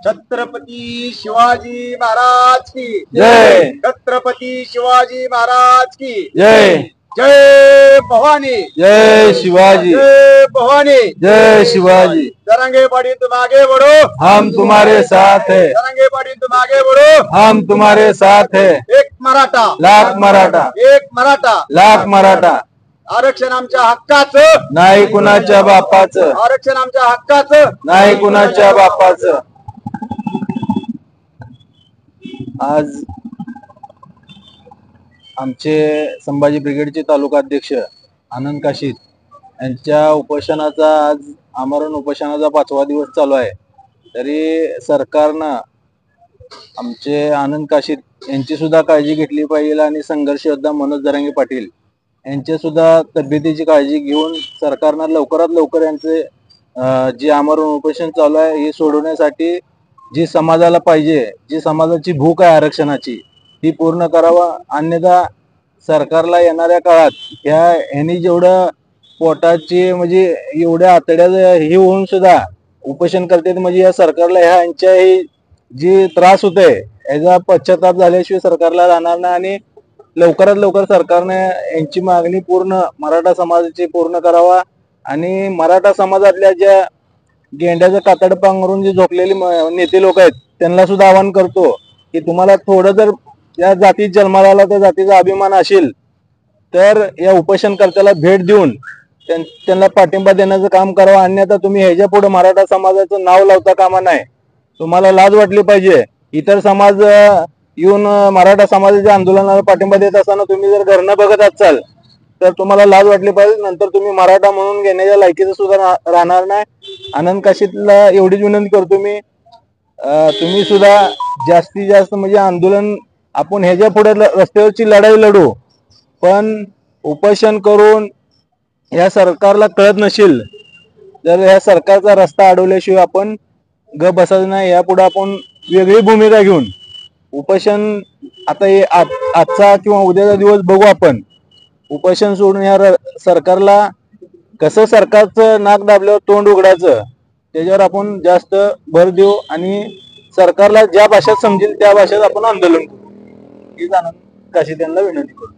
छत्रपती शिवाजी महाराज की जय. छत्रपती शिवाजी महाराज की जय. जय भवानी. जय शिवाजी. जय भवानी. जय शिवाजी. जरंगे पाटील तुम आगे बढ़ो, हम तुम्हारे साथ है. जरंगे पाटील तुम आगे बढ़ो, हम तुम्हारे साथ है. एक मराठा लाख मराठा. एक मराठा. लाख मराठा. आरक्षण आमच्या हक्काचं नाही कुणाच्या बापाचं. आरक्षण आमच्या हक्काचं नाही कुणाच्या बापाचं. आज आमचे संभाजी ब्रिगेडचे तालुका अध्यक्ष आनंद काशीद यांच्या उपोषणाचा आज आमरण उपोषणाचा 5वा दिवस चालू आहे. तरी सरकारनं आमचे आनंद काशीद यांची सुद्धा काळजी घेतली पाहिजे आणि संघर्ष योद्धा मनोज जरांगे पाटील यांच्या सुद्धा तब्येतीची काळजी घेऊन सरकारनं लवकरात लवकर यांचे जे आमरण उपोषण चालू आहे हे सोडवण्यासाठी जी समाजाला पाहिजे, जी समाजाची भूक आहे आरक्षणाची ती पूर्ण करावा. अन्यथा सरकारला येणाऱ्या काळात ह्यांनी जेवढं पोटाची म्हणजे एवढ्या आतड्याचं हे होऊन सुद्धा उपोषण करतात म्हणजे या सरकारला ह्यांच्या जी त्रास होते याचा पश्चाताप झाल्याशिवाय सरकारला राहणार नाही आणि लवकरात लवकर सरकारने यांची मागणी पूर्ण मराठा समाजाची पूर्ण करावा. आणि मराठा समाजातल्या ज्या गेंड्याचं कातड पांघरून जे झोपलेले नेते लोक आहेत त्यांना सुद्धा आवाहन करतो की तुम्हाला थोडं जर या जातीत जन्माला आला त्या जातीचा अभिमान असेल तर या उपोषणकर्त्याला भेट देऊन त्यांना पाठिंबा देण्याचं काम करावं. अन्यथा तुम्ही ह्याच्या पुढे मराठा समाजाचं नाव लावता कामा नाही. तुम्हाला लाज वाटली पाहिजे. इतर समाज येऊन मराठा समाजाच्या आंदोलनाला पाठिंबा देत असताना तुम्ही जर घरनं बघत असाल तर तुम्हाला लाज वाटली पाहिजे. नंतर तुम्ही मराठा म्हणून घेण्याच्या लायकीचं सुद्धा राहणार नाही. आनंद काशीदला एवढीच विनंती करतो मी, तुम्ही सुद्धा जास्तीत जास्त म्हणजे आंदोलन आपण ह्याच्या पुढे रस्त्यावरची लढाई लढू, पण उपोषण करून या सरकारला कळत नसेल तर या सरकारचा रस्ता अडवल्याशिवाय आपण गप बसायचं नाही. यापुढे आपण वेगळी भूमिका घेऊन उपोषण आता आजचा किंवा उद्याचा दिवस बघू आपण. उपोषण सोडून या सरकारला कसं सरकारचं नाक दाबल्यावर तोंड उघडायचं त्याच्यावर आपण जास्त भर देऊ आणि सरकारला ज्या भाषेत समजेल त्या भाषेत आपण आंदोलन करू. हीच आनंद काशीद यांना विनंती करू.